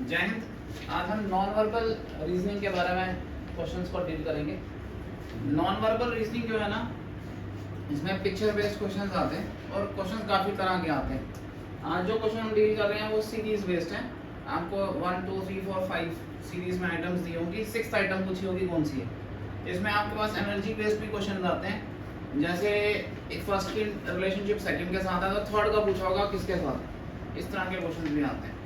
जय हिंद। आज हम नॉन वर्बल रीजनिंग के बारे में क्वेश्चंस को डील करेंगे। नॉन वर्बल रीजनिंग जो है ना, इसमें पिक्चर बेस्ड क्वेश्चंस आते हैं और क्वेश्चंस काफ़ी तरह के आते हैं। आज जो क्वेश्चन हम डील कर रहे हैं वो सीरीज बेस्ड है। आपको 1 2 3 4 5 सीरीज में आइटम्स दी होंगी, 6th आइटम पूछी होगी कौन सी है। इसमें आपके पास एनर्जी बेस्ड भी क्वेश्चन आते हैं, जैसे एक फर्स्ट की रिलेशनशिप सेकंड के साथ है तो थर्ड का पूछा होगा किसके साथ। इस तरह के क्वेश्चन भी आते हैं।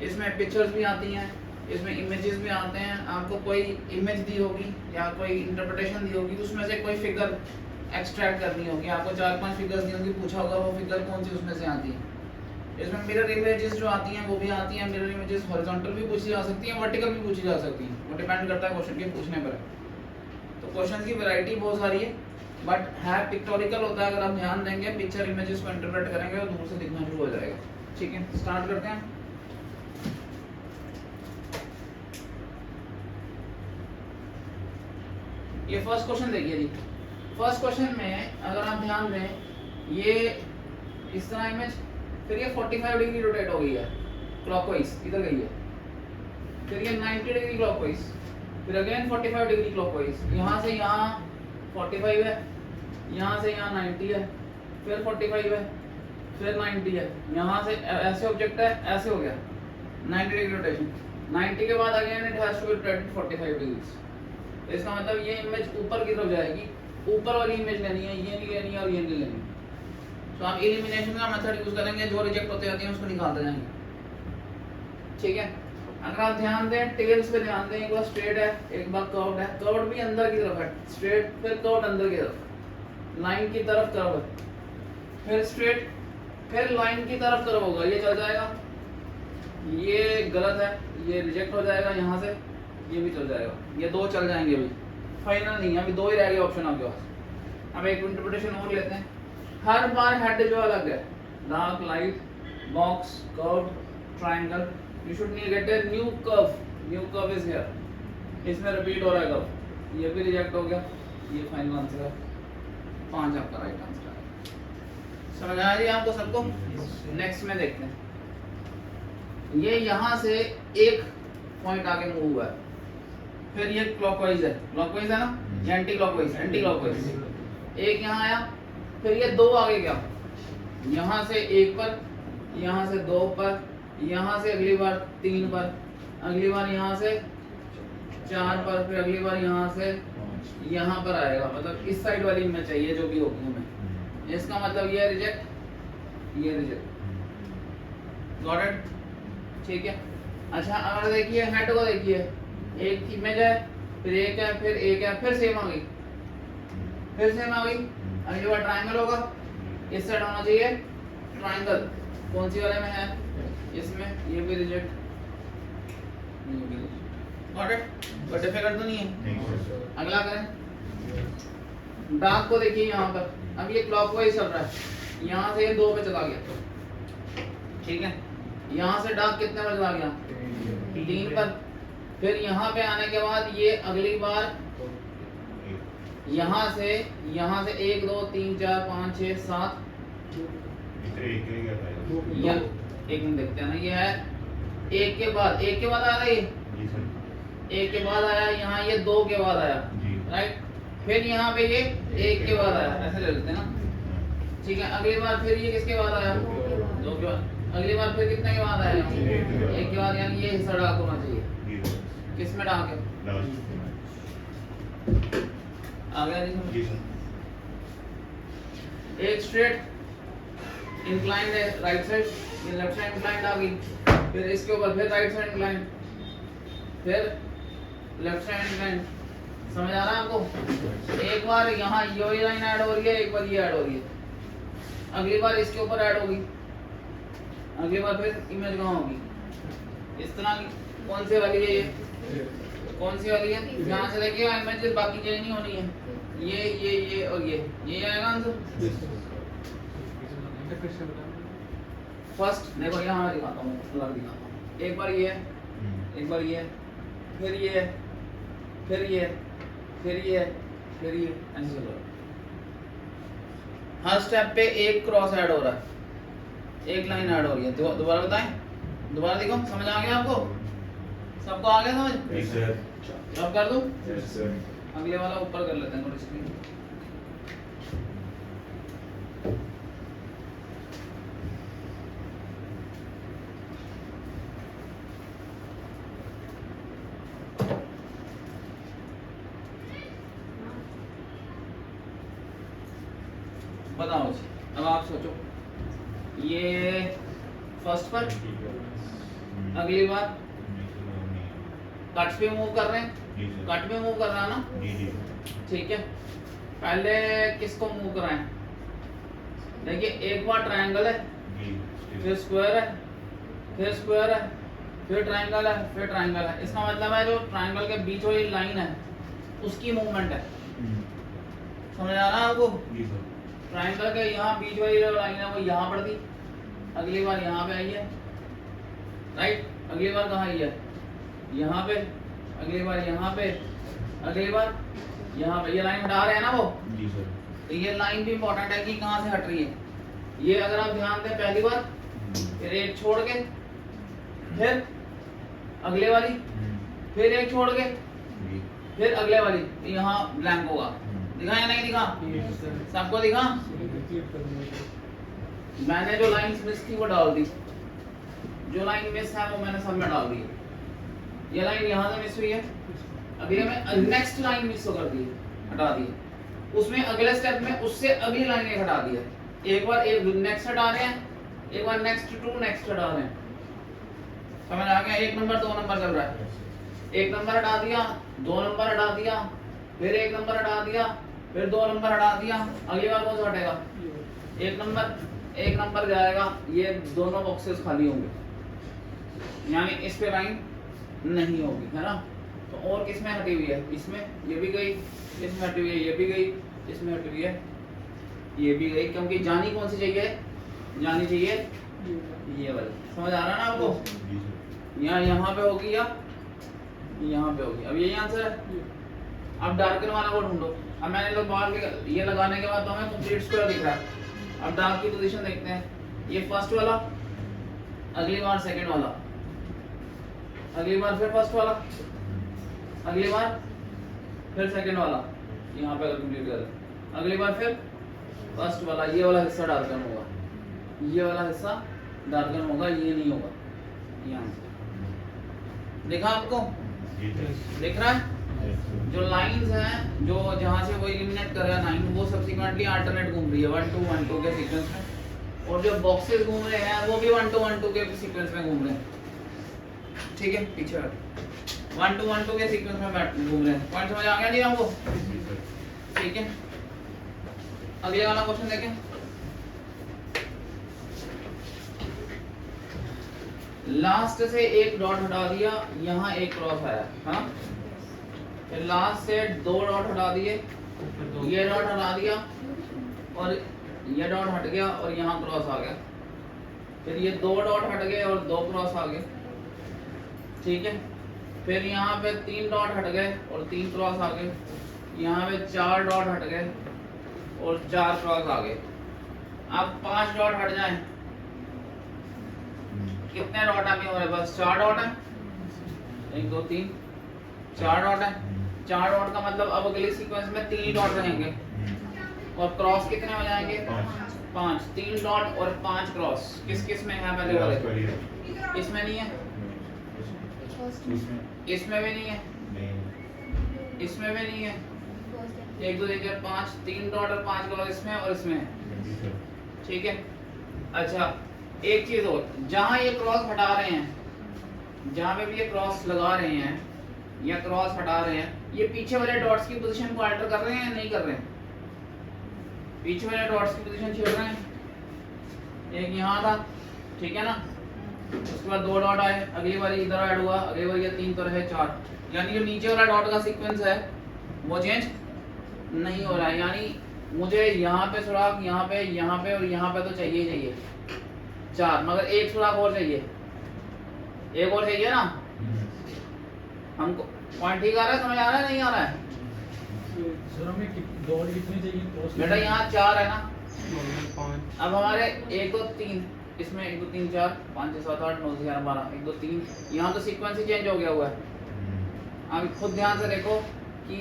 इसमें पिक्चर्स भी आती हैं, इसमें इमेजेस भी आते हैं। आपको कोई इमेज दी होगी या कोई इंटरप्रिटेशन दी होगी, उसमें से कोई फिगर एक्सट्रैक्ट करनी होगी। आपको 4-5 फिगर्स दी होंगी, पूछा होगा वो फिगर कौन सी उसमें से आती है। इसमें मिरर इमेजेस जो आती हैं वो भी आती हैं। मिरर इमेजेस हॉरिजॉन्टल भी पूछी जा सकती हैं, वर्टिकल भी पूछी जा सकती हैं, वो डिपेंड करता है क्वेश्चन के पूछने पर। तो क्वेश्चन की वैरायटी बहुत सारी है, बट है पिक्टोरिकल होता है। अगर आप ध्यान देंगे, पिक्चर इमेजेस को इंटरप्रेट करेंगे तो दूर से दिखना शुरू हो जाएगा। ठीक है, स्टार्ट करते हैं। ये फर्स्ट क्वेश्चन देखिए जी। फर्स्ट क्वेश्चन में अगर आप ध्यान दें, ये इस तरह इमेज, फिर ये 45 डिग्री रोटेट हो गई है क्लॉकवाइज, इधर गई है। फिर ये 90 डिग्री क्लॉकवाइज, फिर अगेन 45 डिग्री क्लॉकवाइज। यहाँ से यहाँ 45 है, यहाँ से यहाँ 90 है, फिर 45 है, फिर 90 है। यहाँ से ऐसे ऑब्जेक्ट है, ऐसे हो गया 90 डिग्री रोटेशन। 90 के बाद again it has to be rotated 45 degrees. इसका मतलब ये इमेज ऊपर की तरफ जाएगी, ऊपर वाली इमेज लेनी है, ये नहीं लेनी है और ये नहीं लेनी। तो आप एलिमिनेशन का मेथड यूज करेंगे, जो रिजेक्ट होते जाते हैं उसको निकालते जाएंगे। ठीक है, अगर आप ध्यान दें, टेल्स पे ध्यान दें, एक बार स्ट्रेट है, एक बार कर्व्ड है। कर्व्ड भी अंदर की तरफ है, स्ट्रेट, फिर कर्व्ड अंदर की तरफ, लाइन की तरफ कर्व है, फिर स्ट्रेट, फिर लाइन की तरफ कर्व होगा, ये चल जाएगा। ये गलत है, ये रिजेक्ट हो जाएगा यहाँ से, ये भी चल जाएगा। ये दो चल जाएंगे, अभी फाइनल नहीं है, अभी दो ही रह गए ऑप्शन आपके पास। अब एक इंटरप्रिटेशन और लेते हैं। हर बार हेड जो अलग है, dark, light, box, curve, triangle, you should get a new curve. New curve is here, इसमें रिपीट हो रहा है कर्व। ये भी रिजेक्ट हो गया, ये फाइनल आंसर है। 5 आपका राइट आंसर है। समझ आया जी आपको सबको? नेक्स्ट में देखते हैं। ये यहाँ से एक पॉइंट आगे मूव हुआ है, फिर ये क्लॉकवाइज है, क्लॉकवाइज है ना, ये एंटी क्लॉकवाइज, एंटी क्लॉकवाइज। एक यहाँ आया, फिर ये दो आगे गया, यहाँ से 1 पर, यहाँ से 2 पर, यहाँ से अगली बार 3 पर, अगली बार यहाँ से 4 पर, फिर अगली बार यहाँ से यहाँ पर आएगा। मतलब इस साइड वाली में चाहिए जो भी होगी हमें। इसका मतलब ये रिजेक्ट, ये रिजेक्ट। Got it? ठीक है। अच्छा, अगर देखिए हेड को देखिए, एक इमेज है, फिर एक है, फिर एक है, फिर सेम आ गई, फिर सेम आ गई। अगली बार ट्रायंगल होगा, इस साइड होना चाहिए ट्रायंगल। कौन सी वाले में है? इसमें। ये भी रिजेक्ट, ये भी रिजेक्ट। Got it? कोई डिफिकल्ट तो नहीं है। अगला करें। डार्क को देखिए यहाँ पर, अब ये क्लॉकवाइज चल रहा है, यहाँ से ये 2 पे चला गया। ठीक है, यहाँ से डार्क कितने पर चला गया? 3 पर। फिर यहाँ पे आने के बाद ये अगली बार यहाँ से 1 2 3 4 5 6 7 या एक मिनट देखते हैं ना, ये है एक के बाद आ रहा है, एक के बाद आया, यहाँ ये 2 के बाद आया, राइट। फिर यहाँ पे ये 1 के बाद आया, ऐसे ले लेते हैं ना। ठीक है, अगली बार फिर ये किसके बाद आया? 2 के बाद। अगली बार फिर कितने के बाद आया? 1 के बाद। यानी ये हिस्सा डार्क होना चाहिए। किसमें डार्क है? आ गया जी? एक स्ट्रेट इंक्लाइंड है राइट साइड, ये लेफ्ट साइड इंक्लाइंड आ गई, फिर इसके ऊपर फिर राइट साइड इंक्लाइंड, फिर लेफ्ट साइड इंक्लाइंड। समझ आ रहा है आपको? एक बार यहाँ ये लाइन ऐड हो रही है, एक बार ये ऐड हो रही है, अगली बार इसके ऊपर ऐड होगी, अगली बार फिर इमेज कहाँ होगी? इस तरह की। कौन सी वाली है ये? कौन सी वाली है? ध्यान से देखिए, इमेजेस बाकी चेंज नहीं होनी है। ये और ये आएगा आंसर। फर्स्ट देखो, यहाँ दिखाता हूँ, अलग दिखाता हूँ। एक बार ये, एक बार ये, फिर ये, फिर ये, फिर ये, फिर ये, ऐसे चल रहा है। हर स्टेप पे एक क्रॉस ऐड हो रहा है, एक लाइन ऐड हो रही है। दोबारा बताएं, दोबारा देखो, समझ आ गया आपको? सबको आ गया समझ? Yes sir. अब कर दूं? Yes sir. अगले वाला ऊपर कर लेते हैं थोड़ी स्क्रीन। बताओ जी, अब आप सोचो, ये फर्स्ट पर, अगली बार कट पे मूव कर रहे हैं, कट पे मूव कर रहा है ना, ठीक है। पहले किसको मूव कराएं? देखिए एक बार ट्रायंगल है, फिर स्क्वायर है, फिर स्क्वायर है, फिर ट्रायंगल है, फिर ट्रायंगल है। इसका मतलब है जो ट्रायंगल के बीच वाली लाइन है उसकी मूवमेंट है। समझ आ रहा है आपको? ट्रायंगल के यहाँ बीच वाली जो लाइन है वो यहाँ पर थी, अगली बार यहाँ पे आई है, राइट। अगली बार कहाँ आई है? यहाँ पे। अगली बार यहाँ पे, अगली बार यहाँ पे। ये लाइन हटा रहे हैं ना वो, तो ये लाइन भी इंपॉर्टेंट है कि कहाँ से हट रही है। ये अगर आप ध्यान दें, पहली बार, फिर एक छोड़ के, फिर अगले वाली, फिर एक छोड़ के, फिर अगले वाली, यहाँ ब्लैंक होगा। दिखा या नहीं दिखा? सबको दिखा? मैंने जो लाइन मिस थी वो डाल दी, जो लाइन मिस है वो मैंने सब में डाल दी। ये लाइन यहाँ से मिस हुई है, अभी हमें नेक्स्ट लाइन मिस कर दी है, हटा दी है। उसमें अगले स्टेप में उससे अगली लाइन एक हटा दी है। एक बार एक नेक्स्ट हटा रहे हैं, एक बार नेक्स्ट टू नेक्स्ट हटा रहे हैं। समझ आ गया? एक नंबर दो नंबर चल रहा है, एक नंबर हटा दिया, दो नंबर हटा दिया, फिर एक नंबर हटा दिया, फिर दो नंबर हटा दिया। अगली बार कौन सा हटेगा? एक नंबर जाएगा, ये दोनों बॉक्सेस खाली होंगे, यानी इस पे लाइन नहीं होगी, है ना। तो और किसमें हटी हुई है? इसमें, ये भी गई, इसमें हटी हुई है, ये भी गई, इसमें हटी हुई है, ये भी गई, क्योंकि जानी कौन सी चाहिए? जानी चाहिए ये वाली। समझ आ रहा है ना आपको? यहाँ पे होगी या यहाँ पे होगी। अब यही आंसर है। अब डार्कन वाला को ढूंढो। अब मैंने लोग बाहर ये लगाने के बाद तो हमें कंप्लीट स्क्वायर दिख रहा है। अब डार्क की पोजीशन देखते हैं। ये फर्स्ट वाला, अगली बार सेकंड वाला, अगली बार फिर फर्स्ट वाला, अगली बार फिर सेकंड वाला, यहाँ पे अगर कंप्लीट करें, अगली बार फिर फर्स्ट वाला। ये वाला हिस्सा डार्कन होगा, ये वाला हिस्सा डार्कन होगा, ये नहीं होगा। यहाँ से देखा आपको? दिख रहा है? जो लाइंस हैं, जो जहाँ से वो एलिमिनेट कर रहा है लाइन, वो सब्सिक्वेंटली अल्टरनेट घूम रही है 1 2 1 2 के सीक्वेंस में, और जो बॉक्सेस घूम रहे हैं वो भी 1 2 1 2 के सीक्वेंस में घूम रहे हैं। ठीक है, पीछे 1 2 1 2 के सीक्वेंस में घूम रहे हैं। पॉइंट समझ आ गया नहीं आपको? ठीक है, अगले वाला क्वेश्चन देखें। लास्ट से एक डॉट हटा दिया, यहाँ एक क्रॉस आया, हाँ। फिर लास्ट से दो डॉट हटा दिए, ये डॉट हटा दिया, और ये डॉट हट गया, और यहाँ क्रॉस आ गया। फिर ये दो डॉट हट गए और दो क्रॉस आ गए, ठीक है। फिर यहाँ पे 3 डॉट हट गए और 3 क्रॉस आ गए। यहाँ पे 4 डॉट हट गए और 4 क्रॉस आ गए। अब 5 डॉट हट जाएं, कितने डॉट अभी हो रहे? बस 4 डॉट है, 1 2 3 4 डॉट है। 4 डॉट का मतलब अब अगले सीक्वेंस में 3 डॉट रहेंगे, और क्रॉस कितने हो जाएंगे? 5। 3 डॉट और 5 क्रॉस किस किस में है? पहले वाले इसमें नहीं है, इसमें भी नहीं है, इसमें भी नहीं है। 1 2 3 4 5, 3 डॉट और 5 क्रॉस इसमें और इसमें है, ठीक है। अच्छा, एक चीज और, जहां ये क्रॉस हटा रहे हैं, जहां पे भी ये क्रॉस लगा रहे हैं या क्रॉस हटा रहे हैं, ये पीछे वाले डॉट्स की पोजीशन को अल्टर कर रहे हैं या नहीं कर रहे हैं? पीछे वाले डॉट्स की पोजीशन छेड़ रहे हैं। एक यहाँ था, ठीक है ना, उसके बाद 2 डॉट आए, अगली बार इधर ऐड हुआ, अगली बार ये 3 तो रहे 4, यानी जो नीचे वाला डॉट का सीक्वेंस है वो चेंज नहीं हो रहा है। यानी मुझे यहाँ पे सुराग, यहाँ पे और यहाँ पे तो चाहिए ही चाहिए 4, मगर एक सुराग और चाहिए, एक और चाहिए ना। हमको पॉइंट ठीक आ रहा है? समझ आ रहा है नहीं आ रहा है? सर हमें डॉट कितने चाहिए? बेटा यहाँ 4 है ना, 5। अब हमारे 1 2 3 इसमें 1 2 3 4 5 6 7 8 9 10 11 12 1 2 3 यहाँ तो सीक्वेंस ही चेंज हो गया हुआ है। अब खुद ध्यान से देखो कि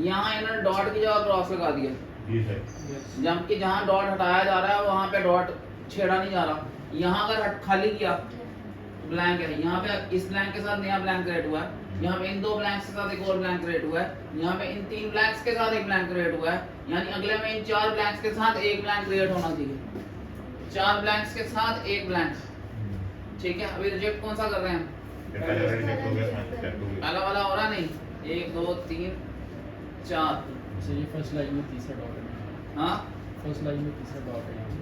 यहाँ इन्होंने डॉट की जगह क्रॉस लगा दिया, जबकि जहाँ डॉट हटाया जा रहा है वहाँ पे डॉट छेड़ा नहीं जा रहा। यहाँ अगर खाली किया ब्लैंक है, यहाँ पे इस ब्लैंक के साथ नया ब्लैंक क्रिएट हुआ है, यहाँ पे इन 2 ब्लैंक्स के साथ एक और ब्लैंक क्रिएट हुआ है, यहाँ पे इन 3 ब्लैंक्स के साथ एक ब्लैंक क्रिएट हुआ है, यानी अगले में इन 4 ब्लैंक्स के साथ एक ब्लैंक क्रिएट होना चाहिए। 4 ब्लैंक्स के साथ एक ब्लैंक, ठीक है। अभी रिजेक्ट कौन सा कर रहे हैं? पहला वाला हो रहा नहीं, 1 2 3 4। अच्छा ये फर्स्ट लाइन में तीसरा डॉट है। हाँ फर्स्ट लाइन में तीसरा डॉट है यहाँ पे।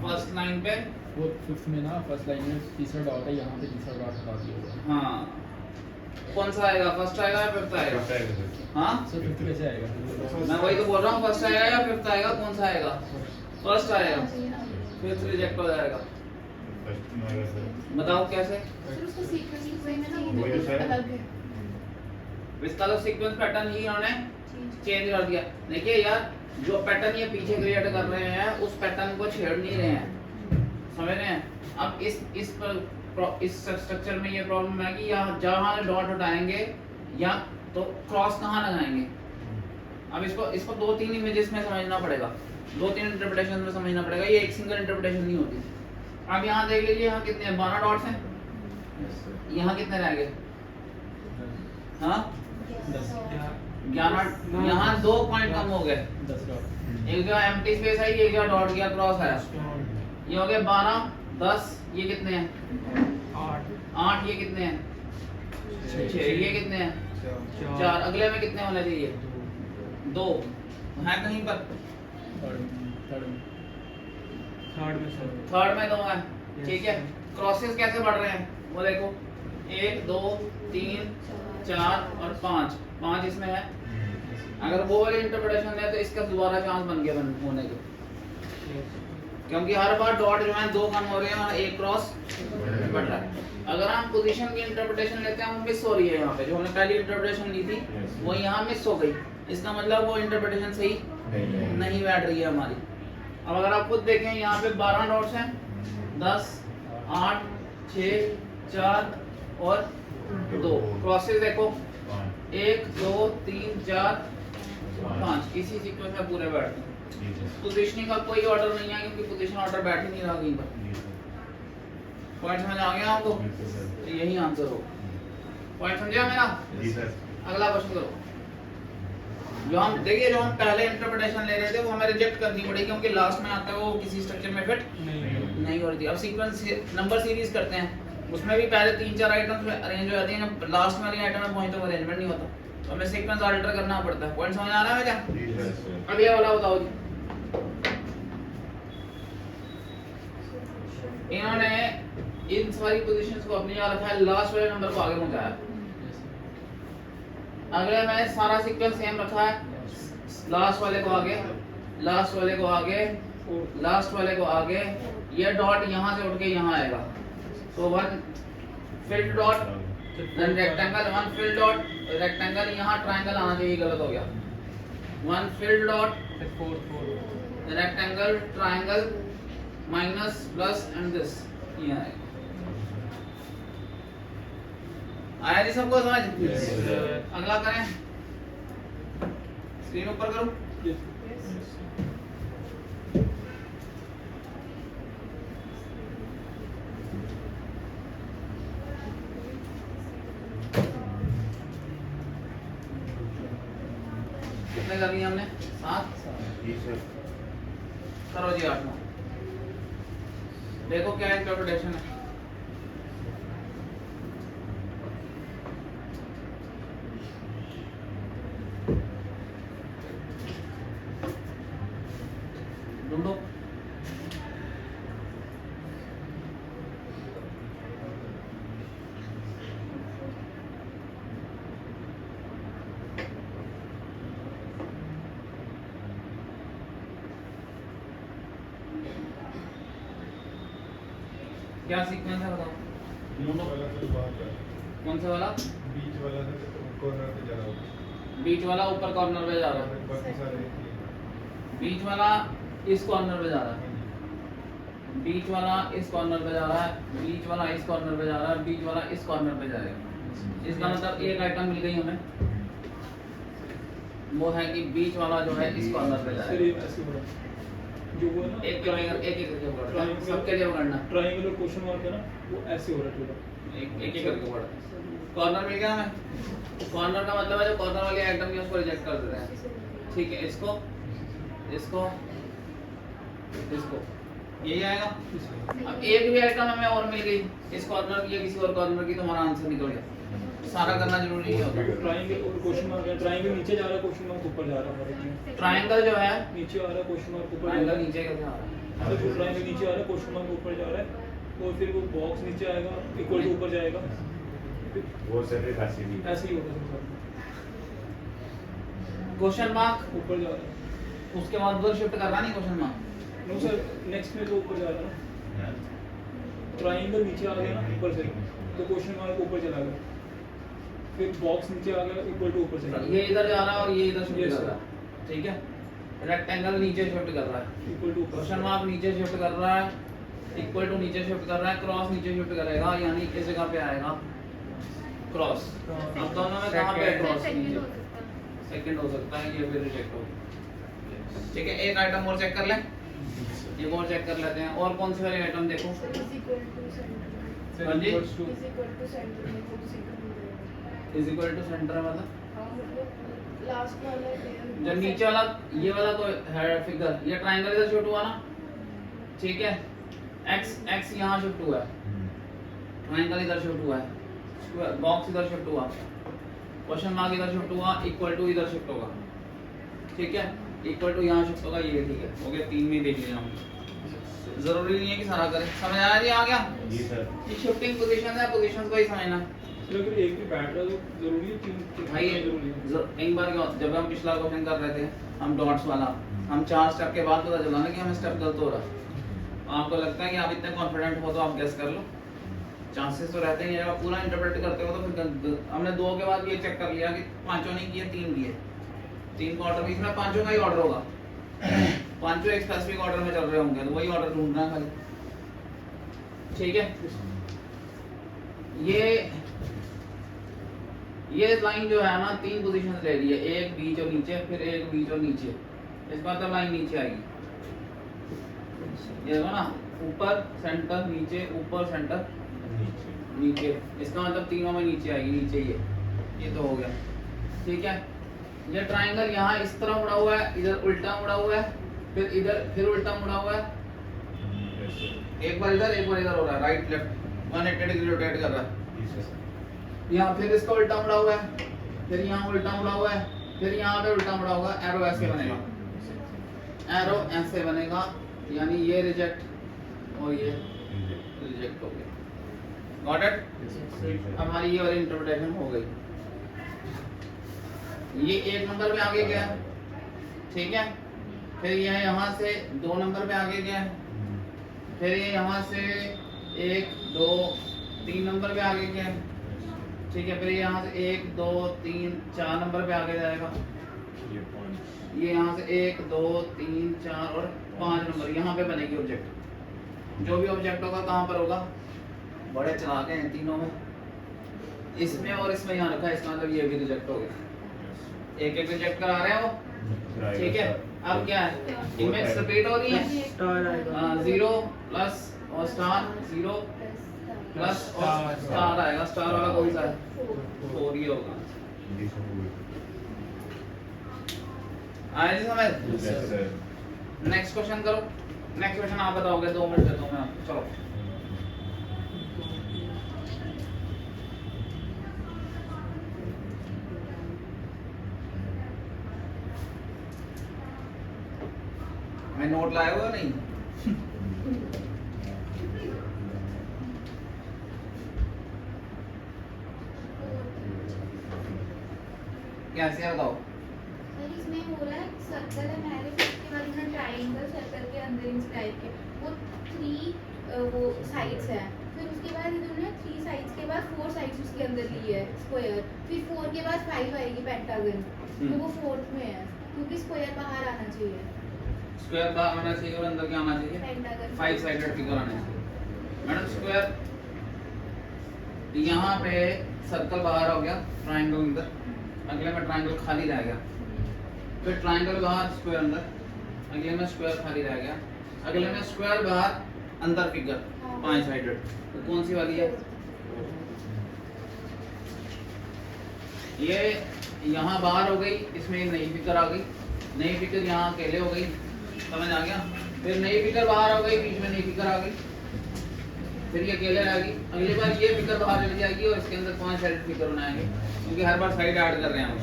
फर्स्ट लाइन पे वो फिफ्थ में ना फर्स्ट लाइन में तीसरा डॉट है, यहाँ पे तीसरा डॉट हटा दिया हुआ है। हाँ कौन सा आएगा, फर्स्ट आएगा या फिफ्थ आएगा? हाँ सर फिफ्थ कैसे आएगा? मैं वही तो बोल रहा हूँ, फर्स्ट आएगा या फिफ्थ आएगा, कौन सा आएगा? फर्स्ट आएगा, फिफ्थ रिजेक्ट हो जाएगा। बताओ कैसे? इसका तो सीक्वेंस पैटर्न ही इन्होंने चेंज कर दिया। देखिए यार, जो पैटर्न ये पीछे क्रिएट कर रहे हैं उस पैटर्न को छेड़ नहीं रहे हैं, समझ रहे हैं? अब इस स्ट्रक्चर में ये प्रॉब्लम है कि यहाँ जहाँ डॉट हटाएंगे या तो क्रॉस कहाँ लगाएंगे। अब इसको 2-3 इमेजेस में समझना पड़ेगा, 2-3 इंटरप्रिटेशन में समझना पड़ेगा, ये एक सिंगल इंटरप्रिटेशन नहीं होती। अब यहाँ देख लीजिए, यहाँ कितने हैं? 12 डॉट्स हैं। यहाँ कितने रह गए? हाँ 11। यहाँ 2 पॉइंट कम हो गए, 10 डॉट। एक जगह एम्प्टी स्पेस है, एक जगह डॉट गया, क्रॉस आया। ये हो गए 12 10, ये कितने हैं? 8। ये कितने हैं? 6। ये कितने हैं? 4। अगले में कितने होने चाहिए? 2 है कहीं पर? थर्ड में 2 है, ठीक है। क्रॉसेस कैसे बढ़ रहे हैं वो देखो, 1 2 3 4 और 5 इसमें है। अगर वो वाली इंटरप्रिटेशन है तो इसका दोबारा चांस बन गया होने के, क्योंकि हर बार डॉट जो है 2 कम हो रहे हैं और 1 क्रॉस बढ़ रहा है। अगर हम पोजीशन की इंटरप्रिटेशन लेते हैं वो मिस हो रही है, यहाँ पे जो हमने पहली इंटरप्रिटेशन ली थी वो यहाँ मिस हो गई, इसका मतलब वो इंटरप्रिटेशन सही नहीं बैठ रही है हमारी। अब अगर आप खुद देखें, यहाँ पे 12 डॉट्स हैं, 10 8 6 4 और 2 क्रॉसेस देखो, 1 2 3 4 5 इसी सीक्वेंस में पूरे बैठते हैं। पोजीशनिंग का कोई ऑर्डर नहीं है, क्योंकि पोजीशन ऑर्डर बैठ ही नहीं रहा कहीं पर। पॉइंट समझ आ गया आपको? तो यही आंसर हो। पॉइंट समझा मेरा? अगला क्वेश्चन करो। जो हम पहले इंटरप्रिटेशन ले रहे थे वो हमें रिजेक्ट करनी पड़ी, क्योंकि लास्ट में आता है वो किसी स्ट्रक्चर में फिट नहीं हो रही थी। अब सीक्वेंस नंबर सीरीज करते हैं, उसमें भी पहले 3-4 आइटम्स में अरेंज हो जाती है, लास्ट में वाली आइटम में पहुंचे तो अरेंजमेंट नहीं होता, तो हमें सीक्वेंस अल्टर करना पड़ता है। पॉइंट समझ आ रहा है क्या? अगले वाला बताओ जी। इन्होंने इन सारी पोजीशंस को अपनी जगह रखा है, लास्ट वाले नंबर को आगे पहुंचाया। अगले में सारा सीक्वेंस सेम रखा है, लास्ट वाले को आगे, लास्ट वाले को आगे, लास्ट वाले को आगे। ये डॉट यहाँ से उठ के यहाँ आएगा, तो 1 filled dot then rectangle, 1 filled dot rectangle, यहाँ ट्रायंगल आना चाहिए, गलत हो गया। 1 filled dot rectangle triangle minus plus and this, ये आएगा। आया जी सबको समझ? अगला करें, स्क्रीन ऊपर करो। कितने कर लिए हमने? 7 करो जी 8 9। देखो क्या इंटरप्रिटेशन है। ढूंढो। क्या सीक्वेंस है बताओ? ढूंढो। कौन सा वाला? बीच वाला कॉर्नर पे जा रहा है। बीच वाला ऊपर कॉर्नर पे जा रहा है। बाकी सारे बीच वाला इस कॉर्नर पे जा रहा है, बीच वाला इस कॉर्नर पे जा रहा है, बीच वाला इस कॉर्नर पे जा रहा है, बीच वाला इस कॉर्नर पे जाएगा। इसका मतलब एक आइटम मिल गई हमें, वो है कि बीच वाला जो है इस कॉर्नर पे सर ये जाएगा। ऐसे हो रहा है जो वो है ना एक करके पढ़ना, Triangle- सबके लिए पढ़ना, ट्रायंगल और क्वेश्चन मार्क है ना वो ऐसे हो रहा है थोड़ा। एक करके पढ़ना। कॉर्नर मिल गया हमें, कॉर्नर का मतलब है जो कॉर्नर वाले आइटम है उसको रिजेक्ट कर देते हैं। ठीक है, इसको इसको इसको यही आएगा। अब एक भी आइटम हमें और मिल गई इस कॉर्नर की या किसी और कॉर्नर की, तो हमारा आंसर निकल गया। सारा करना जरूरी नहीं होता। ट्रायंगल और क्वेश्चन मार्क है, ट्रायंगल नीचे जा रहा है, क्वेश्चन मार्क ऊपर जा रहा है। ट्रायंगल जो है, नीचे आ रहा है, क्वेश्चन मार्क ऊपर जा ट्रायंगल रहा है। नीचे कैसे आ रहा है? तो जो ट्रायंगल नीचे आ रहा है, क्वेश्चन मार्क ऊपर जा रहा है और फिर वो बॉक्स नीचे आएगा, इक्वल टू ऊपर जाएगा। वो सर ऐसे नहीं ऐसे ही होगा सर, क्वेश्चन मार्क ऊपर जा रहा है। उसके बाद उधर शिफ्ट करना नहीं question mark. No sir, next में तो ऊपर जा रहा है ना, ट्रायंगल नीचे आ गया ना ऊपर से, तो क्वेश्चन मार्क ऊपर चला गया, फिर बॉक्स नीचे आ गया, इक्वल टू ऊपर चला ये गया, इधर जा रहा है और ये इधर शिफ्ट Yes, कर sir. रहा है। ठीक है, रेक्टेंगल नीचे शिफ्ट कर रहा है, इक्वल टू ऊपर। क्वेश्चन मार्क नीचे शिफ्ट कर रहा है, इक्वल टू नीचे शिफ्ट कर रहा है, क्रॉस नीचे शिफ्ट करेगा, यानी इस जगह पे आएगा क्रॉस। अब दोनों में कहां पे क्रॉस? सेकंड नीचे हो सकता है। सेकंड हो सकता है, ये फिर रिजेक्ट हो गया। ठीक है, एक आइटम और चेक कर लें, एक और चेक कर लेते हैं। और कौन सी वाली आइटम देखो? Is equal to center में। हाँ जी? equals to Is equal to center में कुछ second हो जाएगा। इज इक्वल टू सेंटर मतलब हाँ, मतलब last वाला है। जो नीचे वाला ये वाला तो है फिगर, ये ट्रायंगल इधर शिफ्ट हुआ ना, ठीक है, एक्स एक्स यहाँ शिफ्ट हुआ है, ट्रायंगल इधर शिफ्ट हुआ है, बॉक्स इधर शिफ्ट हुआ, क्वेश्चन मार्क इधर शिफ्ट हुआ, इक्वल टू इधर शिफ्ट होगा। ठीक है, इक्वल टू यहाँ शिफ्ट होगा, ये ठीक है, हो गया। 3 में ही देख लिया हम, जरूरी नहीं है कि सारा करें। समझ आया जी? आ गया जी सर। ये शिफ्टिंग पोजीशन है, पोजीशंस को ही समझना। सर अगर एक भी बैठ रहा तो जरूरी है, तीन भाई जरूरी है। एक बार क्या होता, जब हम पिछला क्वेश्चन कर रहे थे हम डॉट्स वाला, हम 4 स्टेप के बाद पता चला ना कि हमें स्टेप गलत हो रहा है। आपको लगता है कि आप इतने कॉन्फिडेंट हो तो आप गेस कर लो, चांसेस तो रहते ही हैं। जब आप पूरा इंटरप्रेट करते हो तो फिर हमने 2 के बाद ये चेक कर लिया कि 5 नहीं किए, 3 किए, 3 का ऑर्डर, इसमें 5 का ही ऑर्डर होगा, 5 एक स्पेसिफिक ऑर्डर में चल रहे होंगे, तो वही ऑर्डर ढूंढना है खाली। ठीक है, ये लाइन जो है ना 3 पोजीशन ले रही है, एक बीच और नीचे, फिर एक बीच और नीचे। इसका मतलब लाइन नीचे आएगी, ये देखो ना, ऊपर सेंटर नीचे, ऊपर सेंटर नीचे, इसका मतलब तीनों में नीचे आएगी, नीचे ये तो हो गया। ठीक है, ये ट्रायंगल यहाँ इस तरह मुड़ा हुआ है, इधर उल्टा मुड़ा हुआ है, फिर इधर फिर उल्टा मुड़ा हुआ है, एक बार इधर एक बार इधर हो रहा है, राइट लेफ्ट 180 डिग्री रोटेट कर रहा है। यहाँ फिर इसका उल्टा मुड़ा हुआ है, फिर यहाँ उल्टा मुड़ा हुआ है, फिर यहाँ पे उल्टा मुड़ा हुआ है। एरो ऐसे बनेगा, एरो ऐसे बनेगा, यानी ये रिजेक्ट और ये रिजेक्ट हो गया। Got it? अब हमारी ये वाली इंटरप्रिटेशन हो गई। ये 1 नंबर पे आगे गया, ठीक है, फिर ये यहाँ से 2 नंबर पे आगे गया, फिर ये यहाँ से 1 2 3 नंबर पे आगे गया, ठीक है, फिर ये यहाँ से 1 2 3 4 नंबर पे आगे जाएगा, ये यहाँ से 1 2 3 4 और 5 नंबर यहाँ पे बनेगी ऑब्जेक्ट। जो भी ऑब्जेक्ट होगा कहाँ पर होगा? बड़े चलाके हैं तीनों में, इसमें और इसमें यहाँ रखा है, इसका मतलब ये भी रिजेक्ट हो गया। एक एक रिजेक्ट करा रहे हैं वो, ठीक है। अब क्या है, इमेज रिपीट हो रही है, स्टार आएगा 0 प्लस और स्टार, 0 प्लस और स्टार आएगा। स्टार वाला कौन सा है? 4 ही होगा। आया जी समझ? नेक्स्ट क्वेश्चन करो। नेक्स्ट क्वेश्चन आप बताओगे, 2 मिनट देता हूँ मैं आपको, चलो। मैं नोट लाया हुआ नहीं? कैसे है बताओ? सर इसमें हो रहा है सर्कल है मैंने, उसके बाद में ट्रायंगल, सर्कल के अंदर इंस्क्राइब के वो 3 वो साइड्स हैं, फिर उसके बाद इन्होंने 3 साइड्स के बाद 4 साइड्स उसके अंदर ली है स्क्वायर, फिर 4 के बाद 5 आएगी पेंटागन, तो वो 4th में है क्योंकि स्क्वायर बाहर आना चाहिए। स्क्वायर बाहर आना चाहिए और अंदर क्या आना चाहिए? पेंटागन 5 साइडेड फिगर आना चाहिए। मैडम स्क्वायर यहाँ पे सर्कल बाहर हो गया, ट्रायंगल अंदर, अगले में ट्रायंगल खाली रह गया, फिर ट्रायंगल बाहर स्क्वायर अंदर, अगले में स्क्वायर खाली रह गया, अगले में स्क्वायर बाहर अंदर फिगर 5 साइडेड। तो कौन सी वाली है? ये यहाँ बाहर हो गई, इसमें एक नई फिगर आ गई, नई फिगर यहाँ अकेले हो गई, समझ आ गया? फिर नई फिगर बाहर हो गई, बीच में नई फिगर आ गई, फिर ये अकेले रहेगी। अगली बार ये फिगर बाहर चली जाएगी और इसके अंदर 5 साइड फिगर बनाएंगे, क्योंकि हर बार साइड ऐड कर रहे हैं हम।